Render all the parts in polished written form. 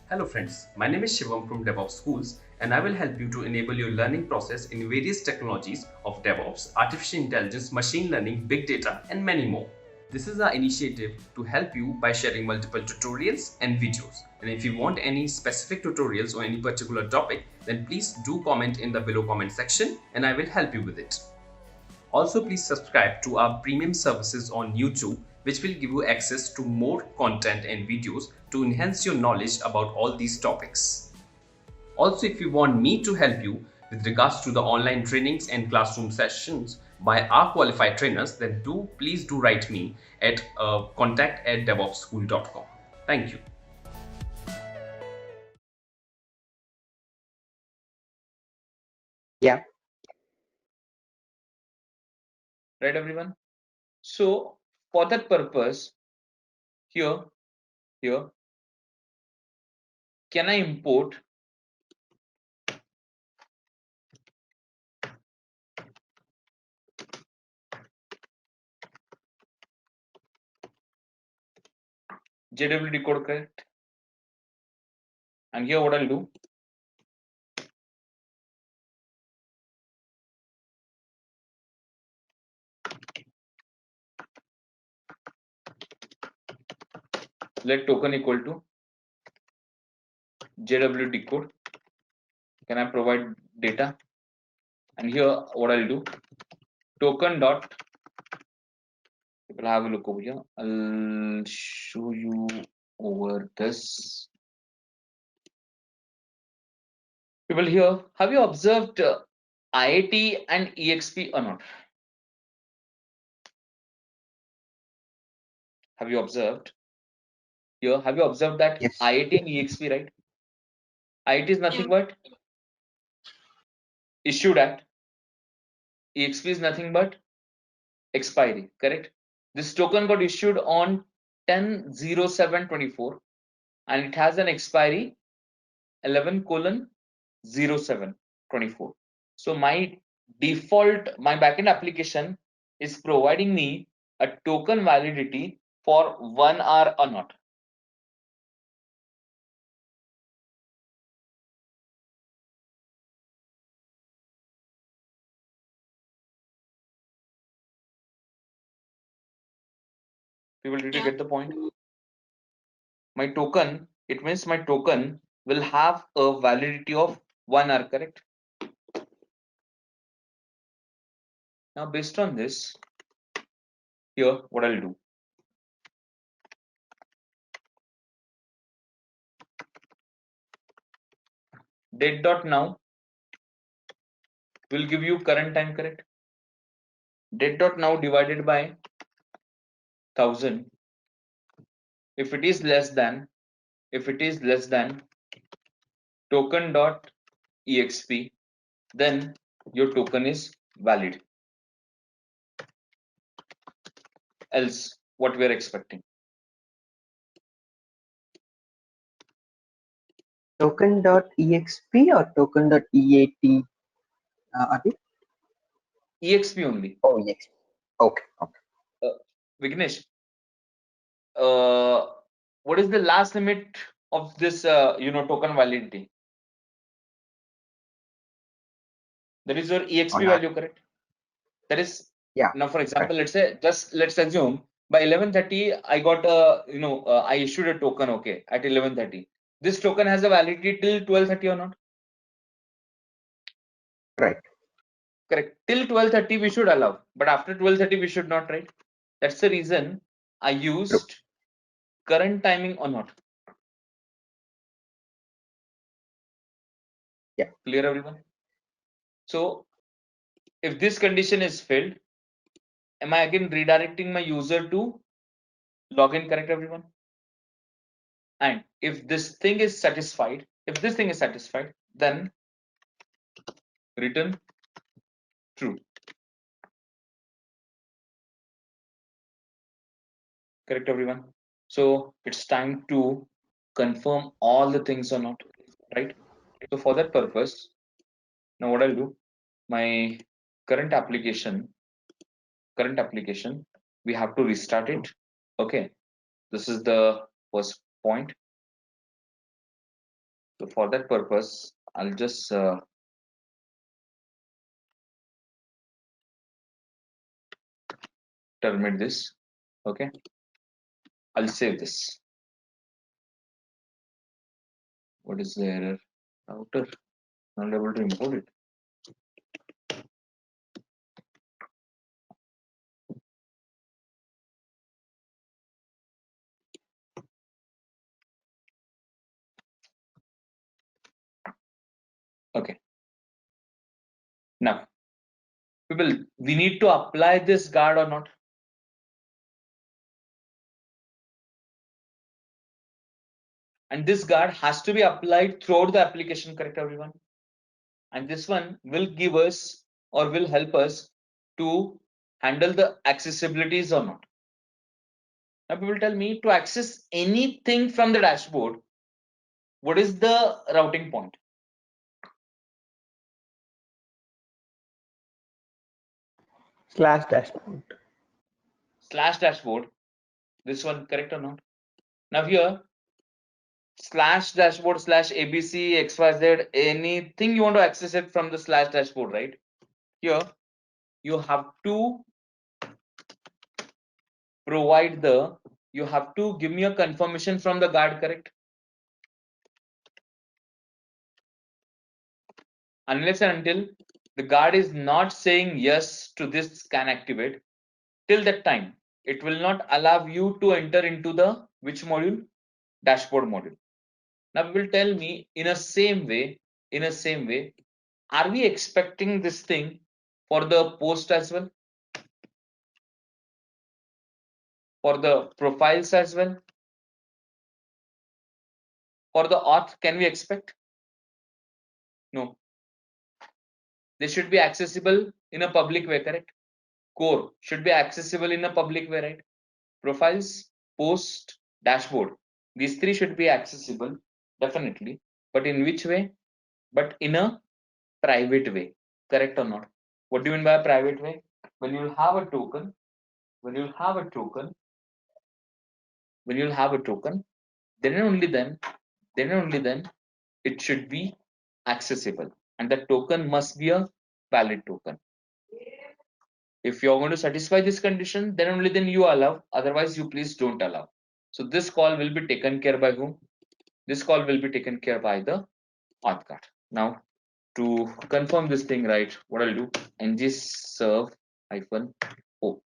Hello friends, my name is Shivam from DevOps Schools and I will help you to enable your learning process in various technologies of DevOps, artificial intelligence, machine learning, big data and many more. This is our initiative to help you by sharing multiple tutorials and videos. And if you want any specific tutorials or any particular topic, then please do comment in the below comment section and I will help you with it. Also, please subscribe to our premium services on YouTube, which will give you access to more content and videos to enhance your knowledge about all these topics. Also, if you want me to help you with regards to the online trainings and classroom sessions by our qualified trainers, then please do write me at contact@devopsschool.com. Thank you. Yeah, Right, everyone? So for that purpose, here, can I import JWT code, correct? And here what I'll do, let token equal to JWT code. Can I provide data? And here what I'll do, token dot, people have a look over here. I'll show you over this. People here, have you observed IIT and EXP or not? Have you observed here? Have you observed that yes, IIT and EXP, right? IIT is nothing but issued at, EXP is nothing but expiry, correct? This token got issued on 10/07/24 and it has an expiry 11:07/24. So my backend application is providing me a token validity for 1 hour or not. People, did you get the point? My token, it means my token will have a validity of 1 hour, correct? Now based on this, here what I'll do, date dot now will give you current time, correct? Date dot now divided by 1000. If it is less than token dot exp, then your token is valid. Else, what we are expecting? token.exp or token.eat, Adi? Exp only. Oh, yes. Okay, okay. Vignesh, what is the last limit of this token validity? That is your exp On value, correct? That is, yeah, now for example, correct. let's assume by 11:30 I got I issued a token, okay, at 11:30. This token has a validity till 12:30 or not? Right. Correct. Till 12:30 we should allow, but after 12:30 we should not, right? That's the reason I True. used current timing or not. Yeah. Clear, everyone? So if this condition is filled, am I again redirecting my user to login, correct, everyone? And if this thing is satisfied, then return true. Correct, everyone? So it's time to confirm all the things or not, right? So for that purpose, now what I'll do, my current application, we have to restart it. Okay, this is the first point. So for that purpose, I'll just terminate this. Okay, I'll save this. What is the error? Router not able to import it. Okay. Now, people, we need to apply this guard or not? And this guard has to be applied throughout the application, correct everyone? And this one will give us or will help us to handle the accessibilities or not. Now people tell me, to access anything from the dashboard, what is the routing point? Slash dashboard. Slash dashboard. This one correct or not? Now here, slash dashboard slash abc xyz, anything you want to access it from the slash dashboard, right? Here you have to provide the, you have to give me a confirmation from the guard, correct? Unless and until the guard is not saying yes to this can activate, till that time it will not allow you to enter into the which module? Dashboard module. Now it will tell me in a same way, are we expecting this thing for the post as well, for the profiles as well, for the auth? Can we expect? No, they should be accessible in a public way, correct? Core should be accessible in a public way, right? Profiles, post, dashboard, these three should be accessible definitely, but in which way? But in a private way, correct or not? What do you mean by a private way? When you'll have a token, when you'll have a token, when you'll have a token, then and only then it should be accessible, and the token must be a valid token. If you're going to satisfy this condition, then only then you allow, otherwise you please don't allow. So this call will be taken care by whom? This call will be taken care by the auth guard. Now to confirm this thing, right, what I'll do, ng serve hyphen o.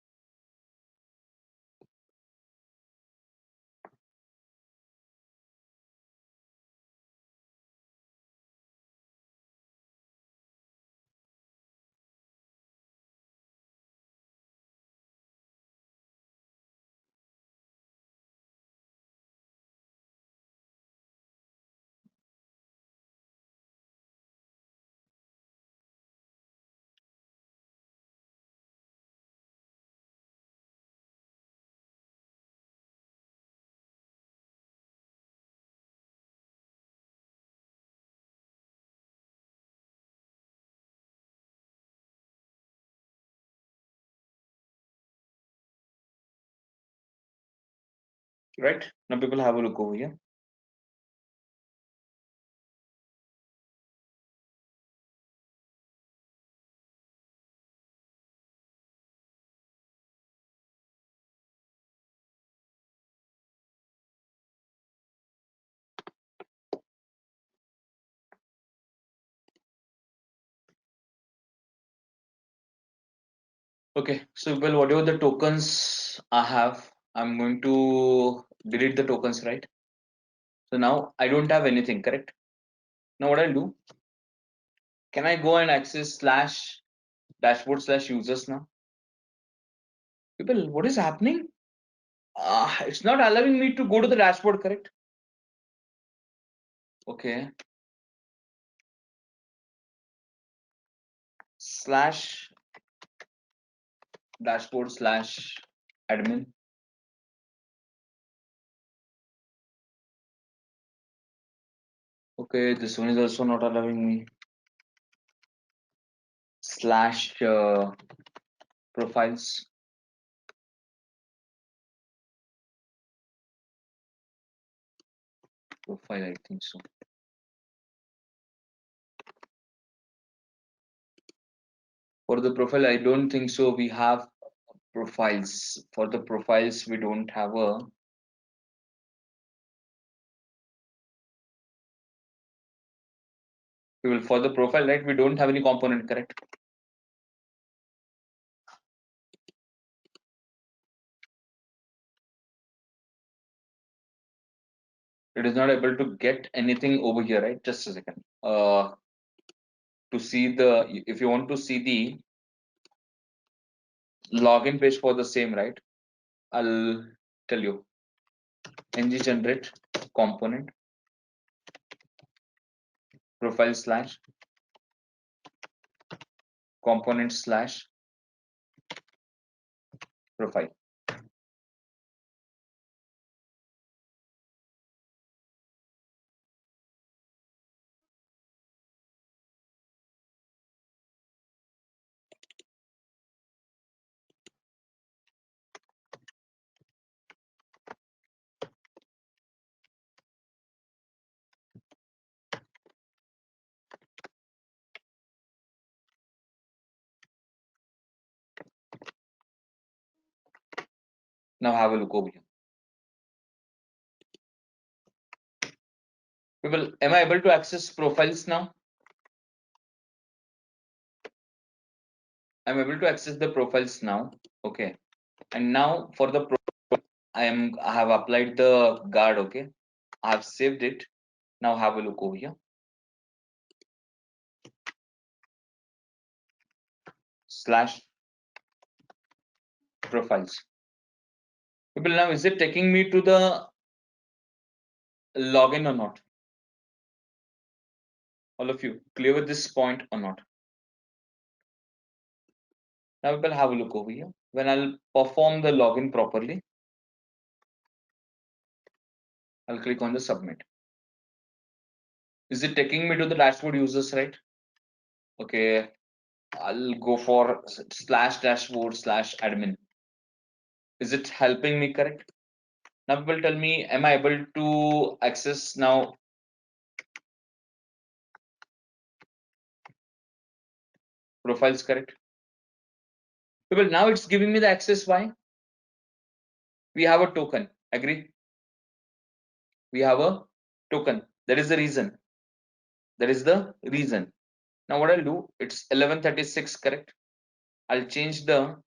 Right, now people have a look over here. Okay, so well, whatever the tokens I have, I'm going to delete the tokens, right? So now I don't have anything, correct? Now what I'll do, can I go and access slash dashboard slash users now? People, what is happening? It's not allowing me to go to the dashboard, correct? Okay. Slash dashboard slash admin. Okay, this one is also not allowing me. Slash profiles. Profile, I think so. For the profile, I don't think so. We have profiles. For the profiles, we don't have a. We will for the profile, right? We don't have any component, correct? It is not able to get anything over here, right? Just a second. To see the, if you want to see the login page for the same, right? I'll tell you. ng generate component profile slash component slash profile. Now have a look over here. People, am I able to access profiles now? I'm able to access the profiles now. Okay. And now for the I have applied the guard. Okay. I have saved it. Now have a look over here. Slash profiles. People, now is it taking me to the login or not? All of you clear with this point or not? Now we will have a look over here. When I'll perform the login properly, I'll click on the submit. Is it taking me to the dashboard users, right? Okay, I'll go for slash dashboard slash admin. Is it helping me, correct? Now people tell me, am I able to access now? Profiles, correct? People, now it's giving me the access. Why? We have a token, agree? We have a token. That is the reason. That is the reason. Now what I'll do, it's 11:36, correct? I'll change the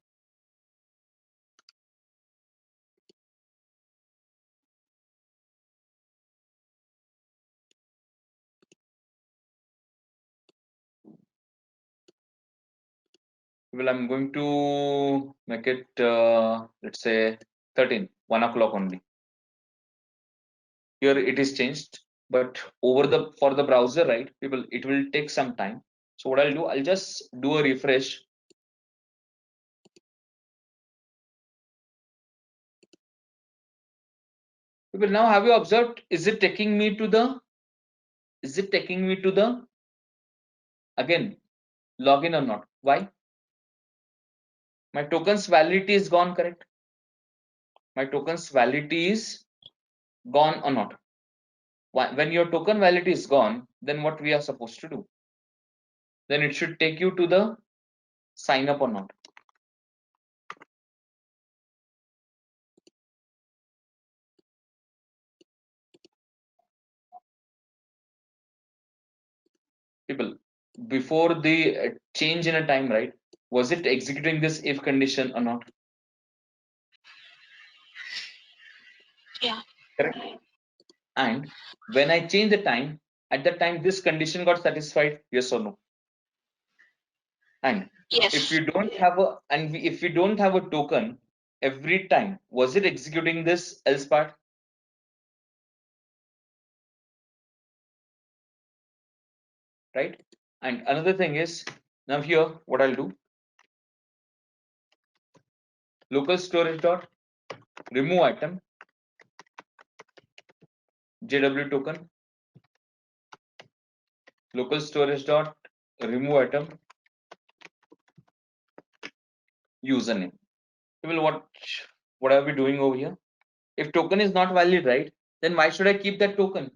well, I'm going to make it let's say 13, 1 o'clock only. Here it is changed, but over the for the browser, right, people, it will take some time. So what I'll do, I'll just do a refresh. People, now have you observed, is it taking me to the again login or not? Why? My token's validity is gone, correct? My token's validity is gone or not? When your token validity is gone, then what we are supposed to do? Then it should take you to the sign up or not. People, before the change in a time, right, was it executing this if condition or not? Yeah. Correct. And when I change the time, at that time this condition got satisfied, yes or no? And Yes. if you don't have a if we don't have a token, every time was it executing this else part? Right? And another thing is, now here what I'll do, local storage dot remove item JW token, local storage dot remove item username. People, what are we doing over here? If token is not valid, right, then why should I keep that token?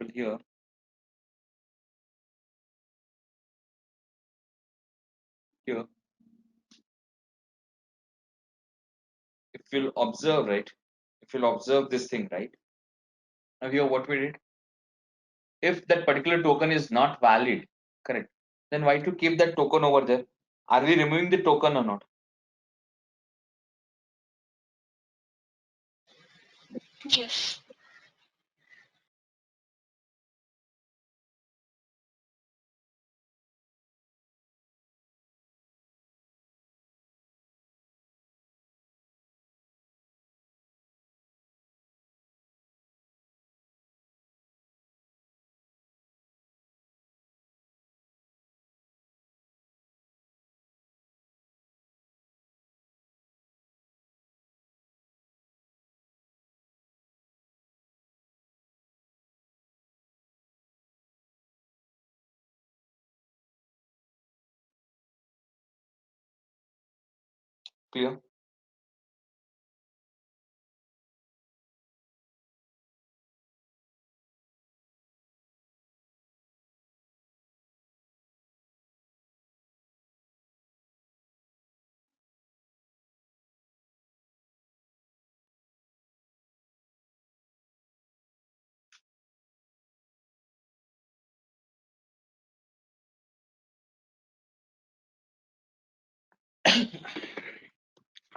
people here. Here, if you'll observe, right? If you'll observe this thing, right? Now here, what we did, if that particular token is not valid, correct, then why to keep that token over there? Are we removing the token or not? Yes. Clear?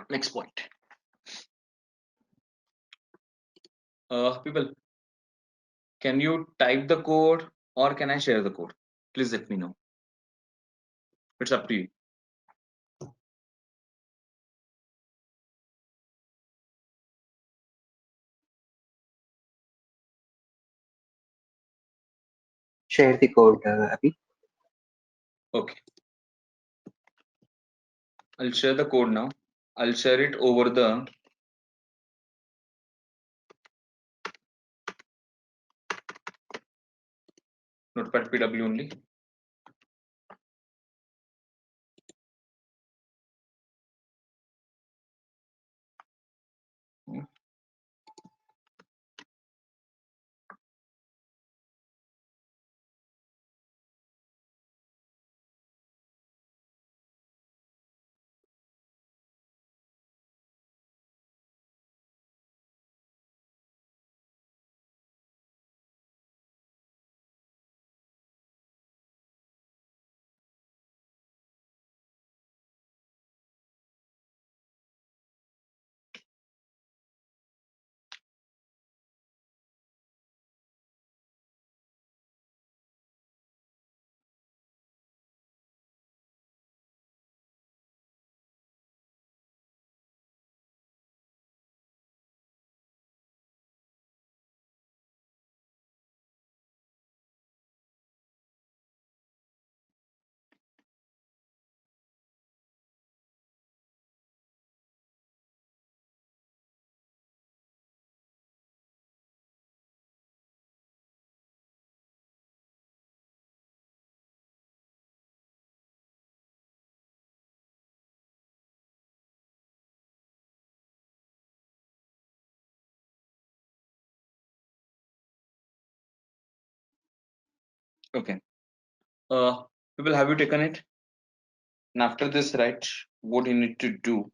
Next point. People, can you type the code or can I share the code? Please let me know. It's up to you. Share the code, Abhi. Okay. I'll share the code now. I'll share it over the Notepad PW only. Okay. People, have you taken it? And after this, right, what you need to do,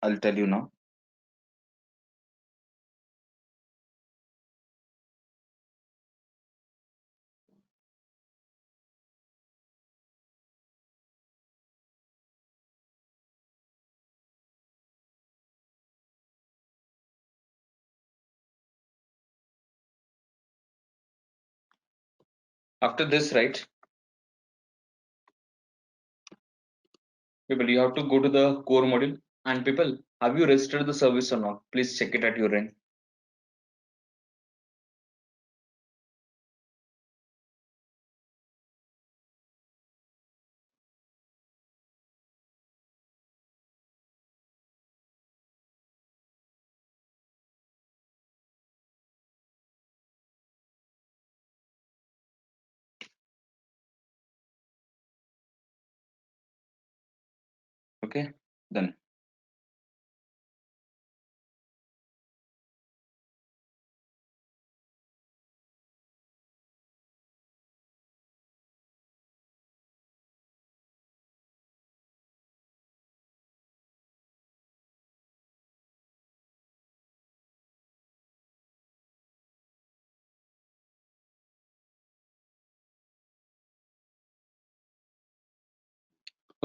I'll tell you now. After this, right, people, you have to go to the core module. And people, have you registered the service or not? Please check it at your end. Okay, done.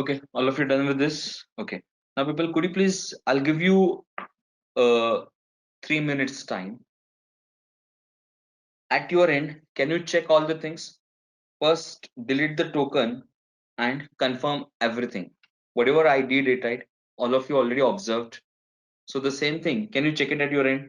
Okay, all of you done with this? Okay. Now, people, could you please? I'll give you 3 minutes time. At your end, can you check all the things? First, delete the token and confirm everything. Whatever I did it, right? All of you already observed. So the same thing. Can you check it at your end?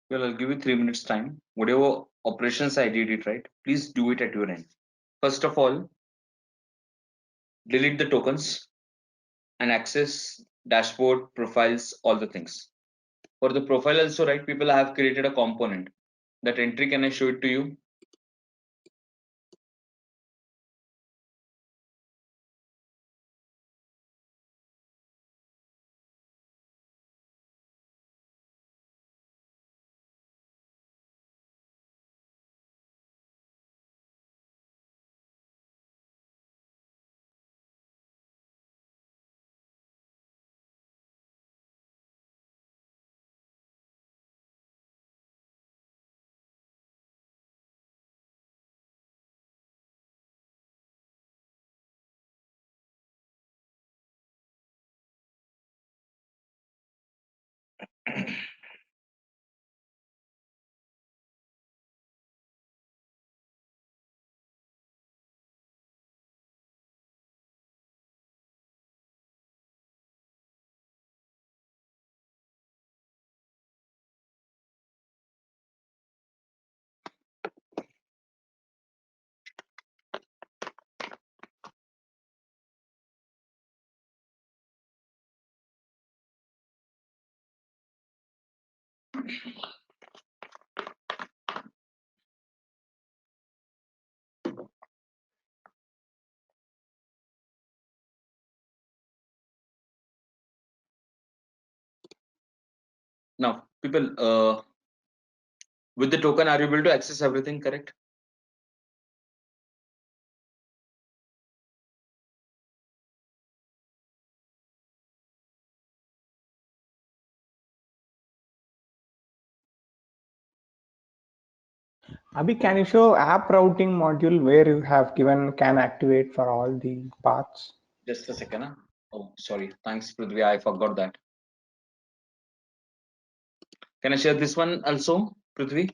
Well, I'll give you 3 minutes time. Whatever operations I did it, right? Please do it at your end. First of all, delete the tokens and access dashboard, profiles, all the things. For the profile also, right, people have created a component. That entry, can I show it to you? Now, people, with the token, are you able to access everything, correct? Abhi, can you show app routing module where you have given can activate for all the paths? Just a second. Huh? Oh, sorry. Thanks, Prithvi. I forgot that. Can I share this one also, Prithvi?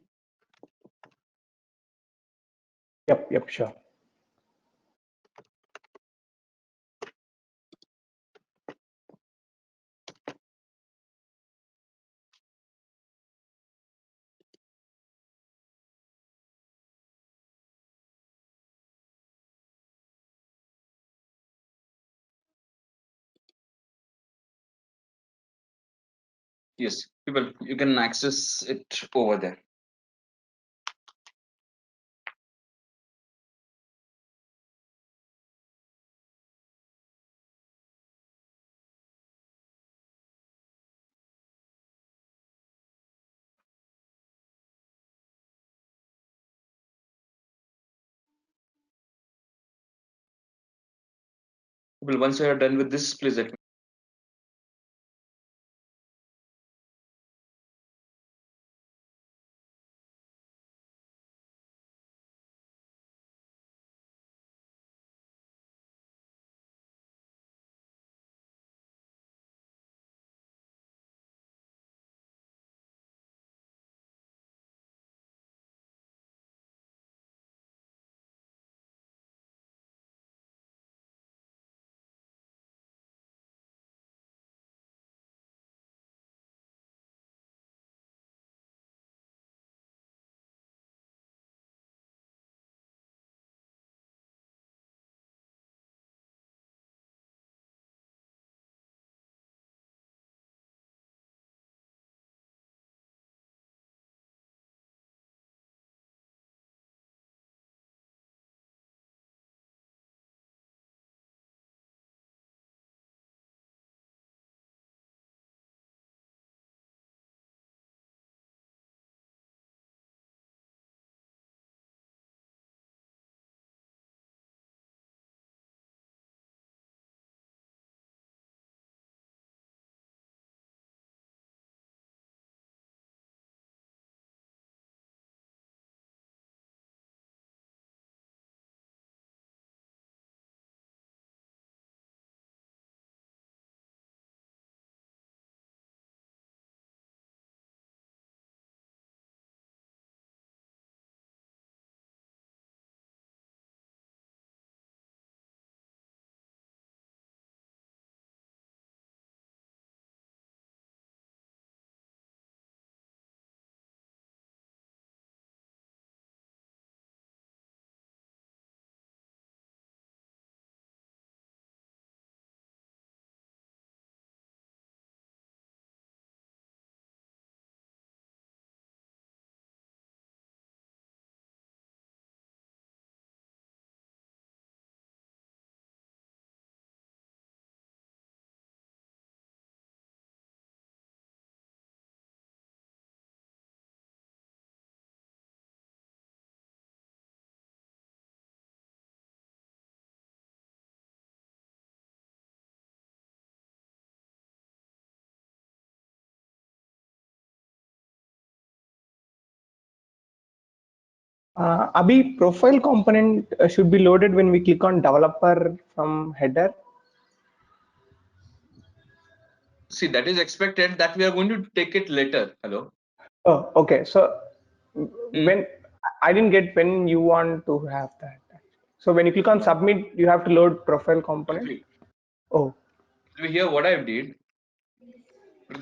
Yep, sure. Yes, people, you can access it over there. People, once you are done with this, please let me Abhi, profile component should be loaded when we click on developer from header. See, that is expected that we are going to take it later. Hello. Oh, okay. So when I didn't get when you want to have that. So when you click on submit, you have to load profile component. Oh, Here what I did,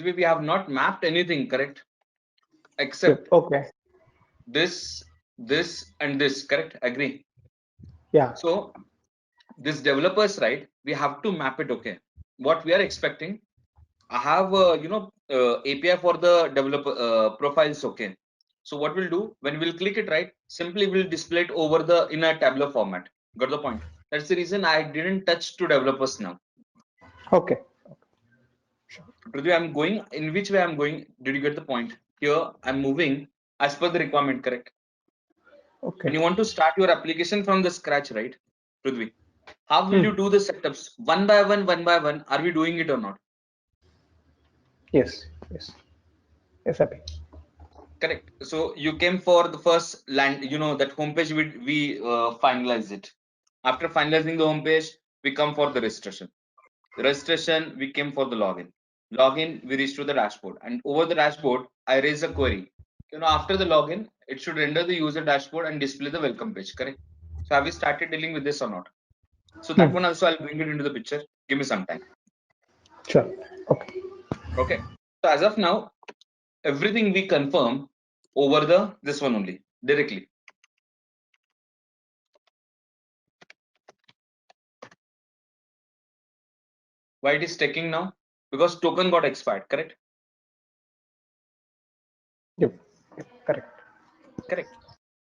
we have not mapped anything, correct? Except okay. this, this, and this, correct? Agree. Yeah. So this developers, right? We have to map it. Okay. What we are expecting, I have API for the developer profiles. Okay. So what we'll do when we'll click it, right? Simply we'll display it over the in a tabular format. Got the point? That's the reason I didn't touch to developers now. Okay. Prithvi, I'm going in which way I'm going? Did you get the point? Here I'm moving as per the requirement, correct? Okay. When you want to start your application from the scratch, right, Prithvi? How will you do the setups one by one, one by one? Are we doing it or not? Yes. Yes. Yes, Abhi. Correct. So you came for the first land, that homepage we finalize it. After finalizing the homepage, we come for the registration. The registration, we came for the login. Login, we reach to the dashboard, and over the dashboard, I raise a query. After the login, it should render the user dashboard and display the welcome page. Correct. So have we started dealing with this or not? So that one also I'll bring it into the picture. Give me some time. Sure. Okay. Okay. So as of now, everything we confirm over this one only directly. Why it is taking now? Because token got expired, correct? Yep. Correct. Correct.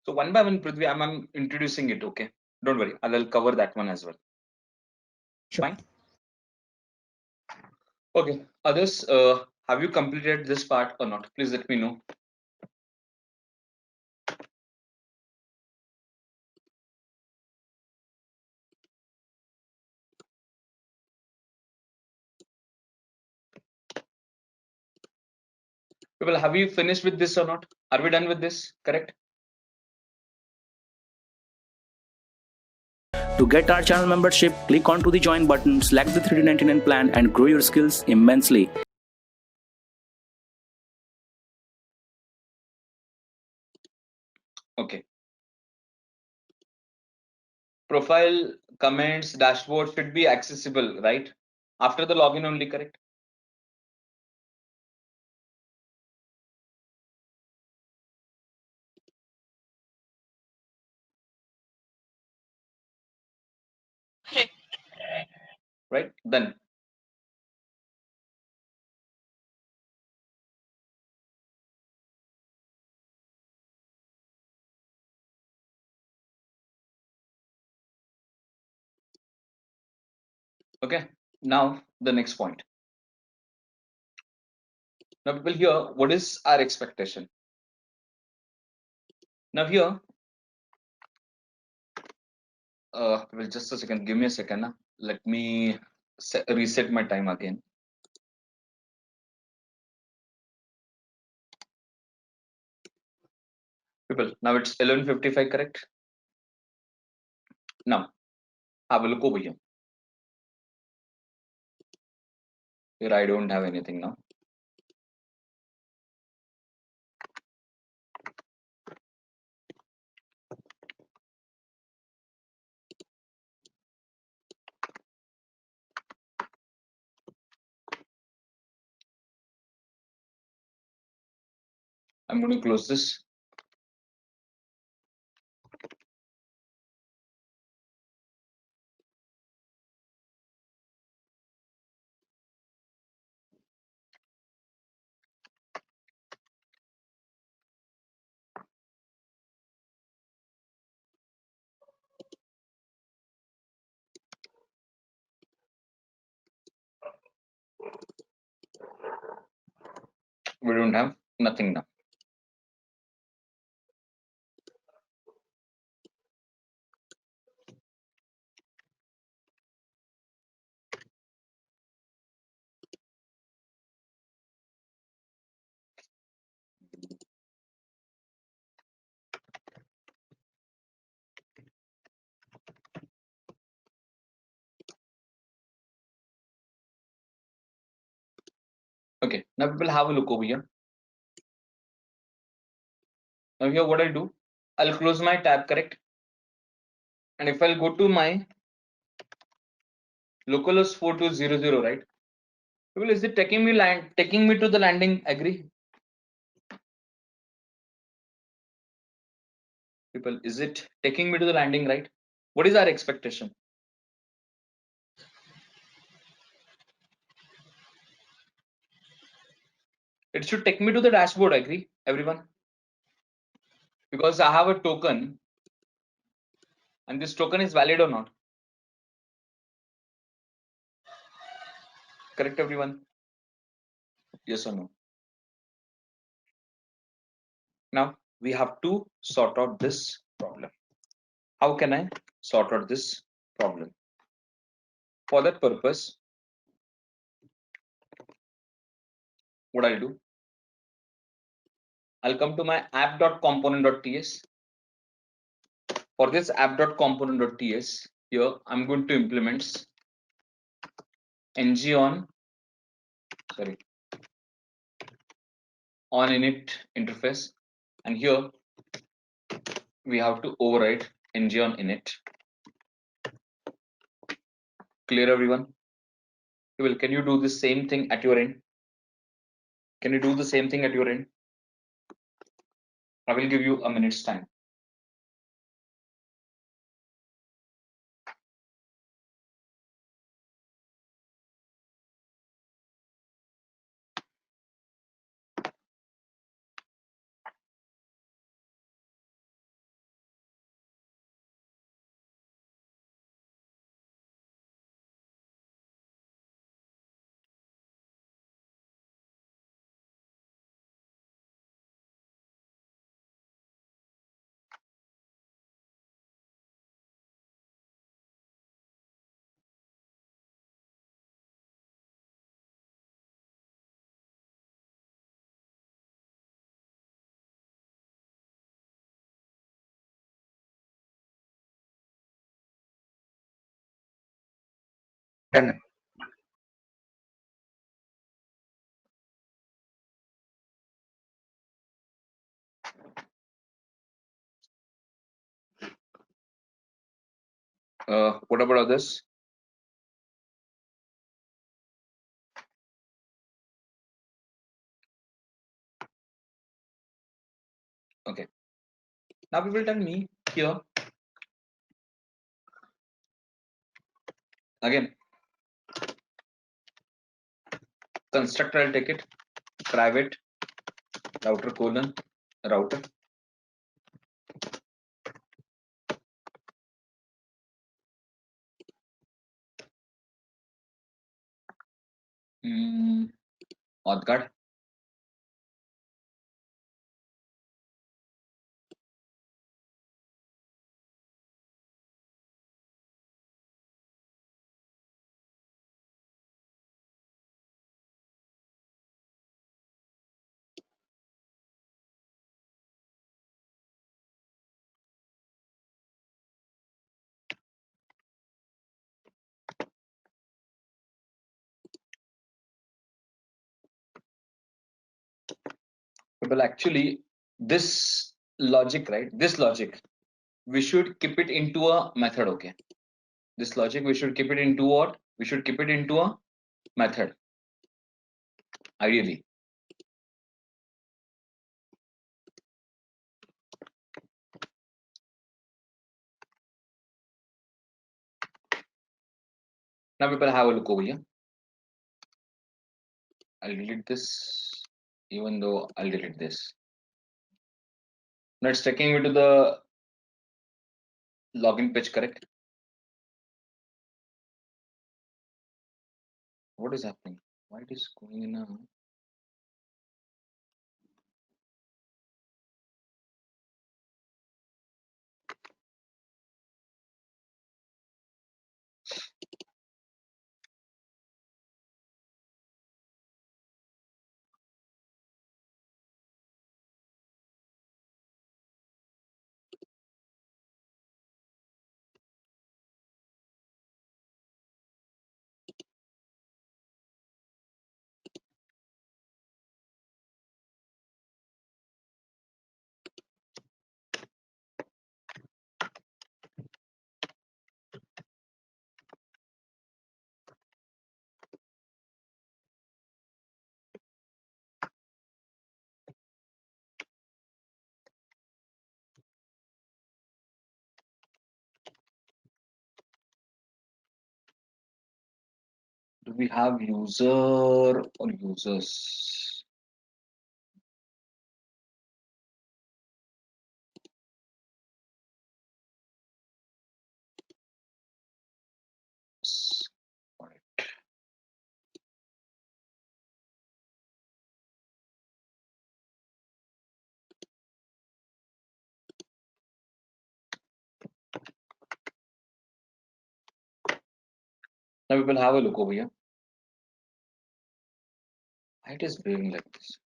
So one by one, Prithvi, I'm introducing it. Okay. Don't worry. I'll cover that one as well. Sure. Fine. Okay. Others, have you completed this part or not? Please let me know. People, have you finished with this or not? Are we done with this? Correct. To get our channel membership, click onto the join button, select the 3D99 plan and grow your skills immensely. Okay. Profile, comments, dashboard should be accessible, right? After the login only, correct? Correct. Right? Done. Okay. Now the next point. Now people here, what is our expectation? Now here, well, just a second, give me a second. Let me reset my time again. People, now it's 11:55, correct? Now, have a look over here. Here I don't have anything now. I'm going to close this. We don't have nothing now. Okay, now people have a look over here. Now here what I'll do, I'll close my tab, correct? And if I'll go to my localhost 4200, right? Well, is it taking me to the landing? Agree? People, is it taking me to the landing, right? What is our expectation? It should take me to the dashboard, agree, everyone? Because I have a token and this token is valid or not. Correct, everyone? Yes or no? Now we have to sort out this problem. How can I sort out this problem? For that purpose, what I'll do, I'll come to my app.component.ts. For this app.component.ts, here I'm going to implement ng on init interface, and here we have to override ng on init. Clear, everyone? Well, can you do the same thing at your end? Can you do the same thing at your end? I will give you a minute's time. Done. What about others? Okay. Now people tell me here again. Constructor, I'll take it. Private router colon router. Auth guard. Well, actually, this logic, right? This logic, we should keep it into a method. Okay. This logic, we should keep it into what? We should keep it into a method. Ideally. Now people have a look over here. I'll delete this, even though I'll delete this. Now it's taking me to the login page, correct? What is happening? Why it is going in a Do we have user or users? Got it. Now we will have a look over here. Why it is behaving like this?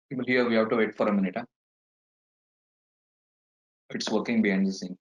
People here, we have to wait for a minute. Huh? It's working behind the scene.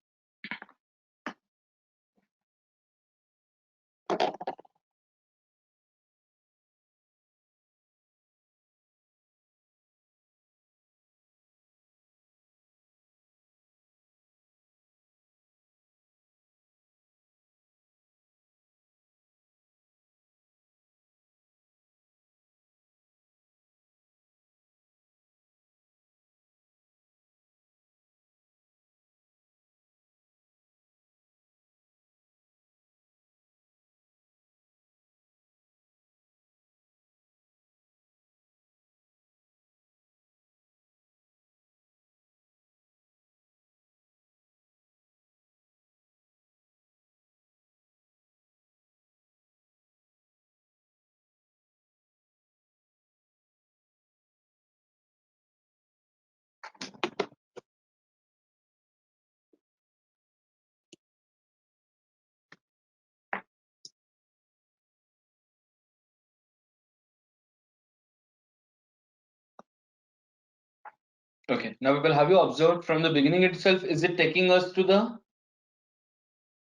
Okay, now people, have you observed from the beginning itself, is it taking us to the,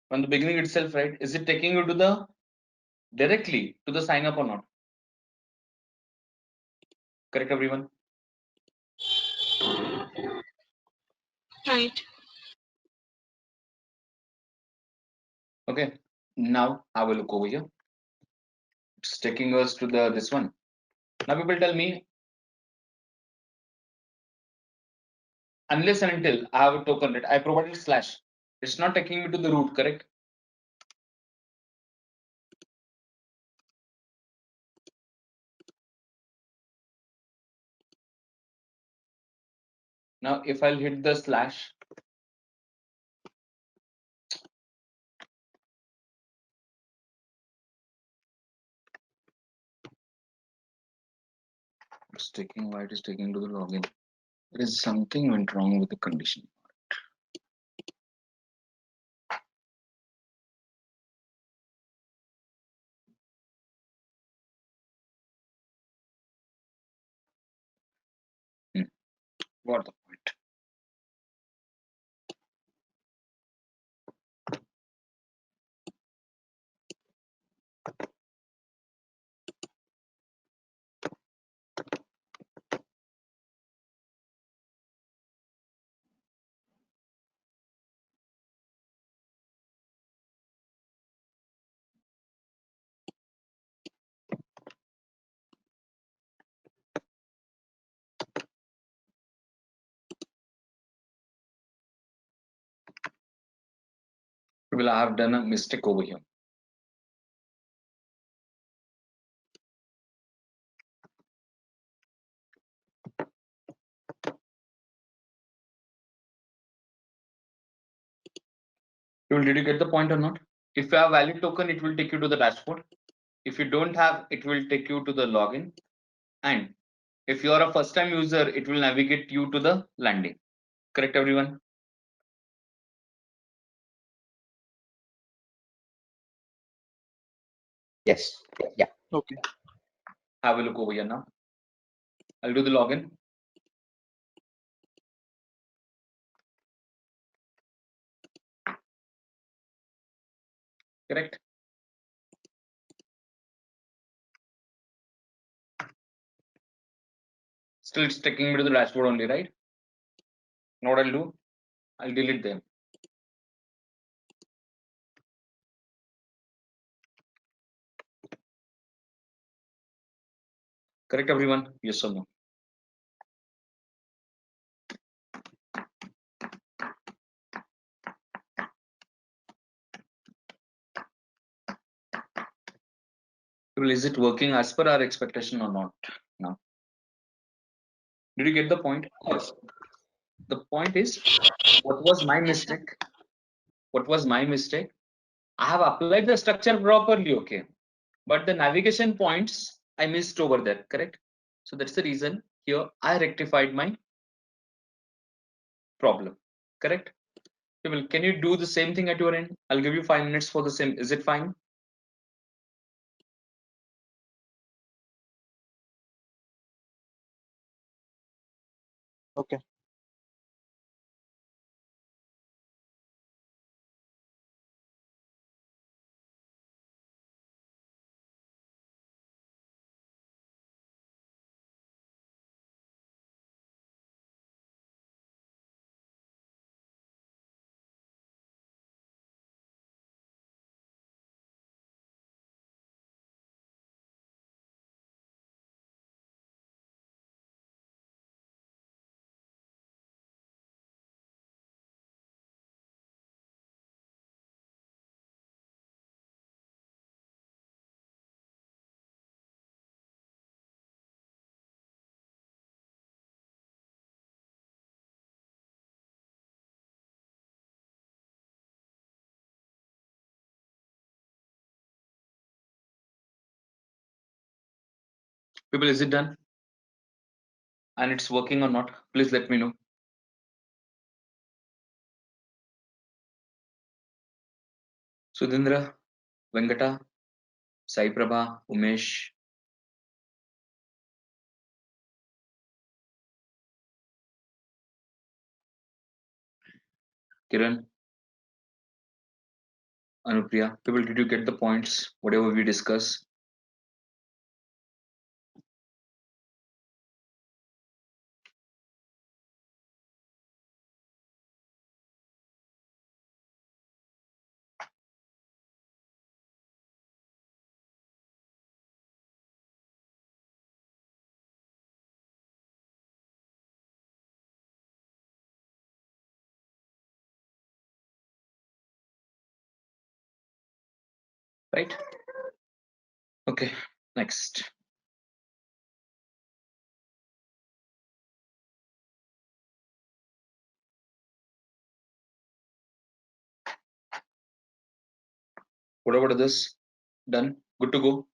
from the beginning itself, right? Is it taking you to the, directly to the sign up or not? Correct, everyone? Right. Okay, now have a look over here. It's taking us to the, this one. Now people tell me, unless and until I have a token, right? I provided slash. It's not taking me to the root, correct? Now, if I'll hit the slash, it's taking, why it is taking to the login? There is something went wrong with the condition. What the point? Well, I have done a mistake over here. Did you get the point or not? If you have valid token, it will take you to the dashboard. If you don't have, it will take you to the login. And if you are a first time user, it will navigate you to the landing. Correct, everyone? Yes. Yeah. Okay. Have a look over here now. I'll do the login. Correct. Still it's taking me to the dashboard only, right? Now what I'll do, I'll delete them. Correct, everyone? Yes or no? Well, is it working as per our expectation or not? Now, did you get the point? Yes. The point is, what was my mistake? What was my mistake? I have applied the structure properly, okay, but the navigation points I missed over there, correct? So that's the reason here I rectified my problem, correct? Well, can you do the same thing at your end? I'll give you 5 minutes for the same. Is it fine? Okay. People, is it done? And it's working or not? Please let me know. Sudhindra, Venkata, Sai Prabha, Umesh. Kiran, Anupriya. People, did you get the points? Whatever we discuss. Right? Okay, next. What about this? Done? Good to go?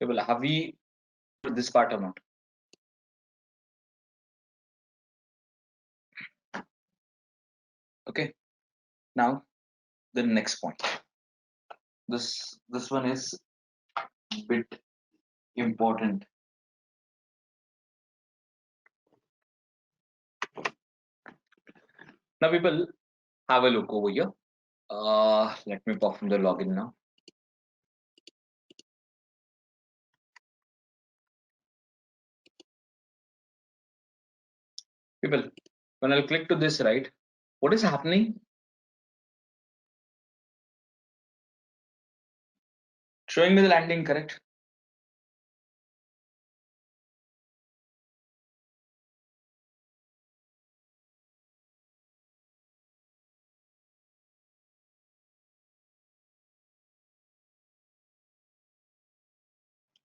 Well, have we this part or not? Okay. Now the next point. This one is bit important. Now people have a look over here. Let me perform the login now. People, when I'll click to this, right, what is happening? Showing me the landing, correct?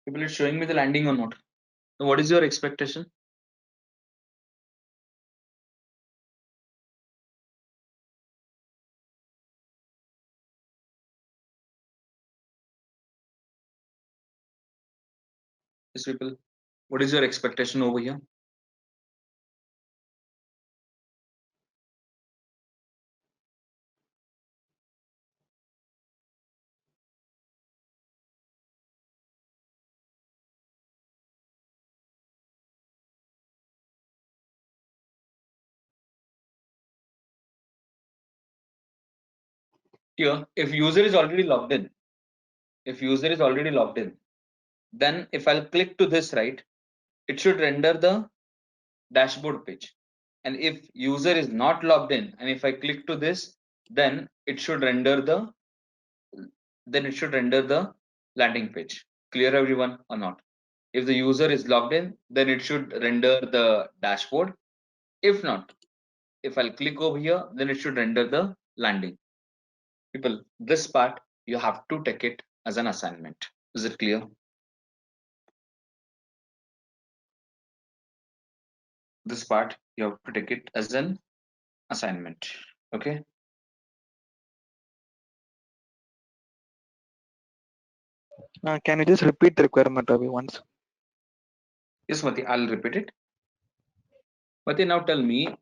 People, it's showing me the landing or not? So what is your expectation? Yes, people, what is your expectation over here? Here, if user is already logged in, then if I'll click to this, right, it should render the dashboard page. And if user is not logged in, and if I click to this, then it should render the landing page. Clear, everyone, or not? If the user is logged in, then it should render the dashboard. If not, if I'll click over here, then it should render the landing. People, this part you have to take it as an assignment. Is it clear? This part you have to take it as an assignment. Okay. Can you just repeat the requirement, Ravi, once? Yes, Mati, I'll repeat it. Mati, now tell me,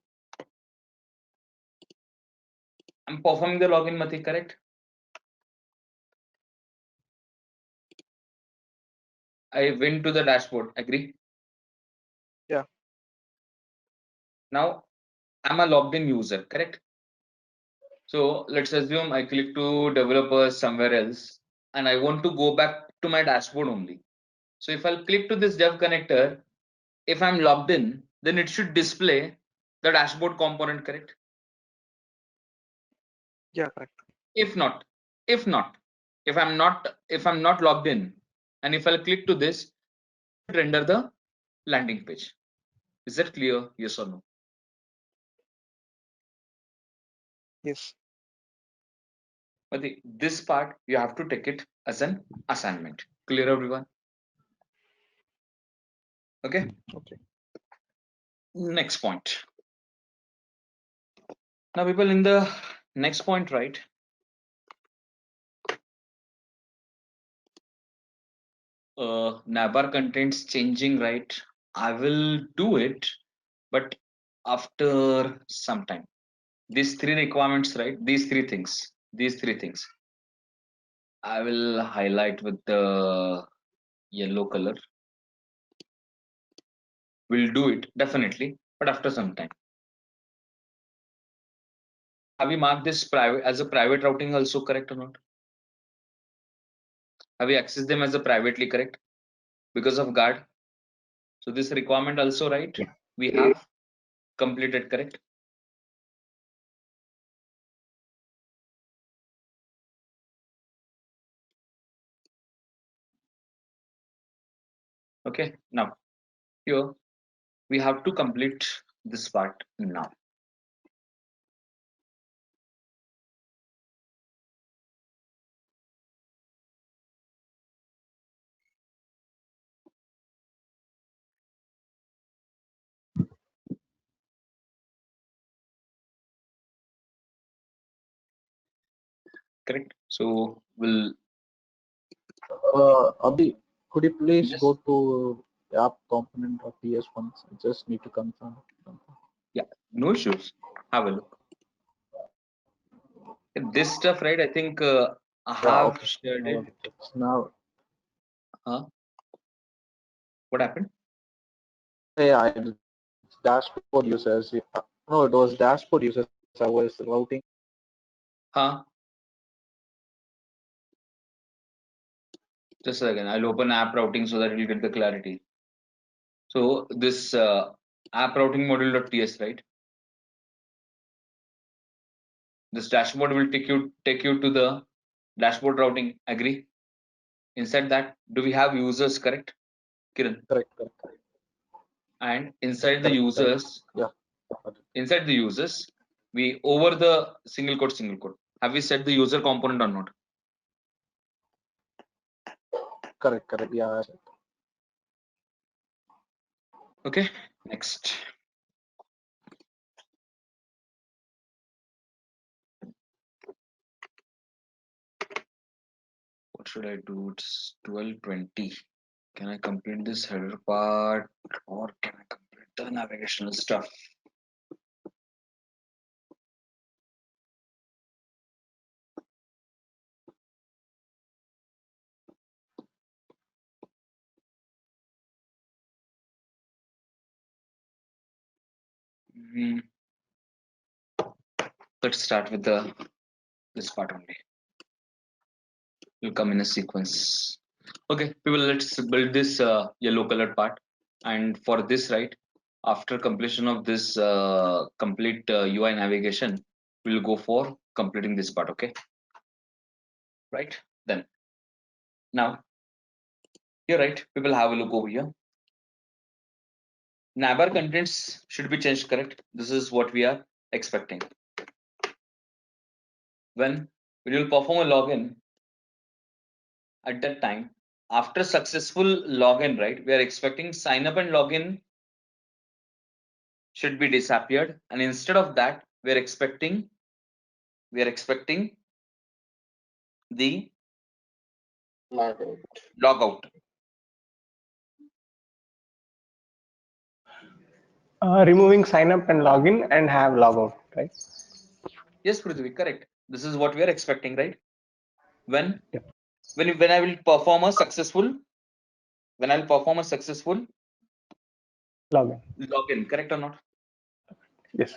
I'm performing the login, Mati, correct? I went to the dashboard, agree? Yeah. Now I'm a logged in user, correct? So let's assume I click to developers somewhere else and I want to go back to my dashboard only. So if I'll click to this dev connector, if I'm logged in, then it should display the dashboard component, correct? Yeah, correct. If I'm not logged in, and if I'll click to this, render the landing page. Is that clear? Yes or no? Yes. But this part you have to take it as an assignment. Clear, everyone? Okay. Okay. Next point. Now, people, in the next point, right? Navbar contains changing, right? I will do it, but after some time. These three requirements, right? These three things. I will highlight with the yellow color. We'll do it definitely, but after some time. Have we marked this private as a private routing also, correct or not? Have we accessed them as a privately, correct? Because of guard. So this requirement also, right? Yeah. We have completed, correct? Okay, now here we have to complete this part now. Correct. So we'll Abhi, could you please Yes. go to the app component of PS once? I just need to confirm. no issues. Have a look. This stuff, right? I think I Yeah, have okay. shared it. Now, What happened? yeah, dashboard users. No, it was dashboard users. I was routing. Just a second. I'll open app routing so that you'll get the clarity. So this app routing module.ts, right? This dashboard will take you to the dashboard routing. Agree? Inside that, do we have users, correct, Kiran? Correct. And inside the Correct. users, Yeah. inside the users, we over the single quote, have we set the user component or not? Correct. Yeah. Okay, next. What should I do? It's 12:20. Can I complete this header part or can I complete the navigational stuff? Hmm. Let's start with this part only. Will come in a sequence. Okay, people, let's build this yellow colored part. And for this, right, after completion of this complete UI navigation, we'll go for completing this part. Okay, right? Then now here, right, people have a look over here. Navbar contents should be changed, correct? This is what we are expecting. When we will perform a login, at that time, after successful login, right, we are expecting sign up and login should be disappeared, and instead of that, we are expecting the logout. Removing sign up and login and have logout, right? Yes, Prithvi, correct. This is what we are expecting, right? When Yep. when I will perform a successful Login. correct or not? Yes.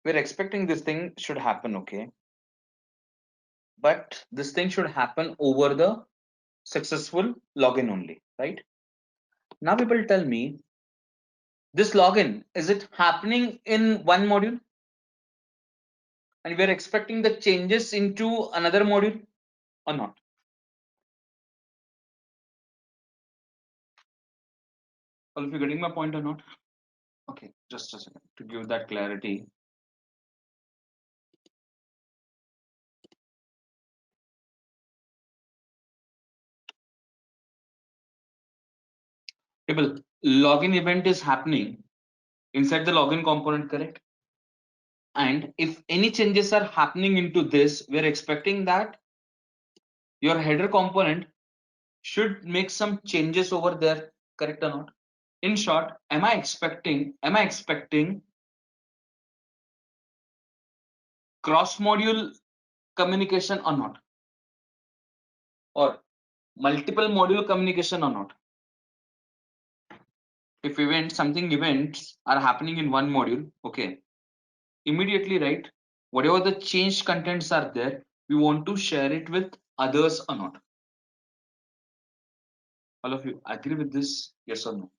We're expecting this thing should happen, okay? But this thing should happen over the successful login only, right? Now people tell me, this login, is it happening in one module? And we're expecting the changes into another module or not? Well, if you're getting my point or not? Okay, just a second to give that clarity. People, login event is happening inside the login component, correct? And if any changes are happening into this, we're expecting that your header component should make some changes over there, correct or not? In short, am I expecting cross module communication or not? Or multiple module communication or not? If events are happening in one module, okay, immediately, right, whatever the changed contents are there, we want to share it with others or not? All of you agree with this? Yes or no?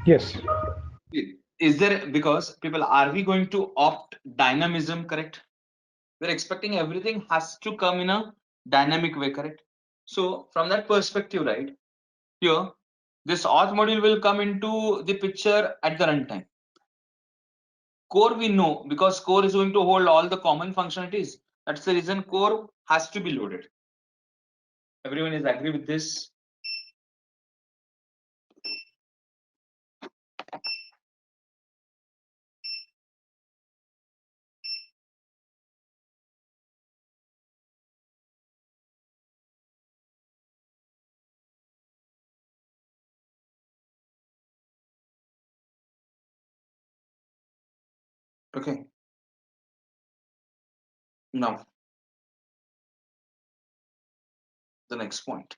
Yes. Is there, because people, are we going to opt dynamism, correct? We're expecting everything has to come in a dynamic way, correct? So from that perspective, right, here this auth module will come into the picture at the runtime. Core we know, because core is going to hold all the common functionalities. That's the reason core has to be loaded. Everyone is agree with this? Okay. Now the next point.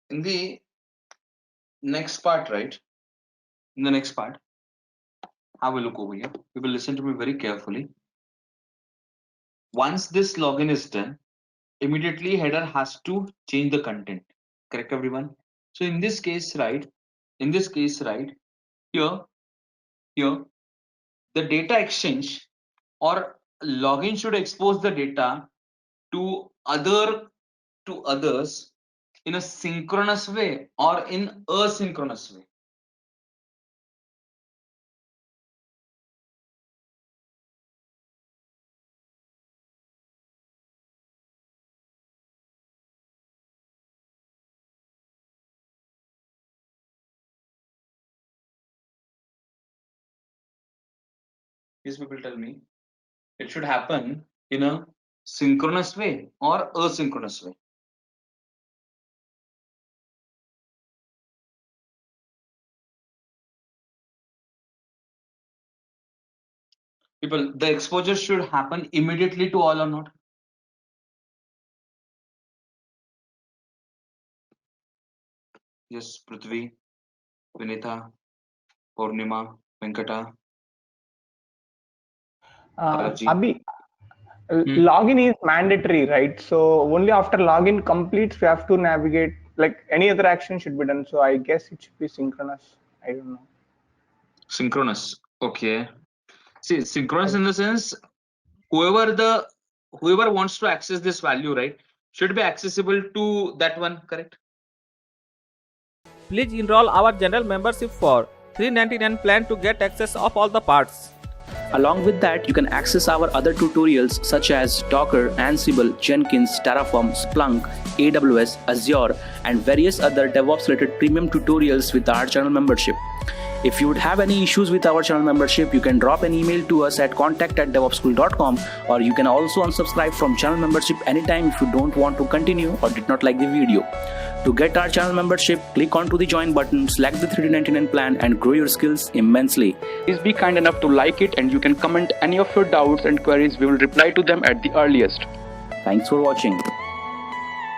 In the next part, right? In the next part, have a look over here. You will listen to me very carefully. Once this login is done, immediately header has to change the content. Correct, everyone? So in this case, right? Here, the data exchange or login should expose the data to others in a synchronous way or in asynchronous way. These people tell me it should happen in a synchronous way or asynchronous way. People, the exposure should happen immediately to all or not? Yes, Prithvi, Vinitha, Purnima, Venkata. Balaji. Abhi, login is mandatory, right? So only after login completes, we have to navigate. Like any other action should be done. So I guess it should be synchronous. I don't know. Synchronous. Okay. See, synchronous in the sense, whoever wants to access this value, right, should be accessible to that one, correct? Please enroll our general membership for $399 plan to get access of all the parts. Along with that, you can access our other tutorials such as Docker, Ansible, Jenkins, Terraform, Splunk, AWS, Azure, and various other DevOps related premium tutorials with our channel membership. If you would have any issues with our channel membership, you can drop an email to us at contact@devopsschool.com, or you can also unsubscribe from channel membership anytime if you don't want to continue or did not like the video. To get our channel membership, click onto the join button, select the $399 plan and grow your skills immensely. Please be kind enough to like it, and you can comment any of your doubts and queries. We will reply to them at the earliest. Thanks for watching.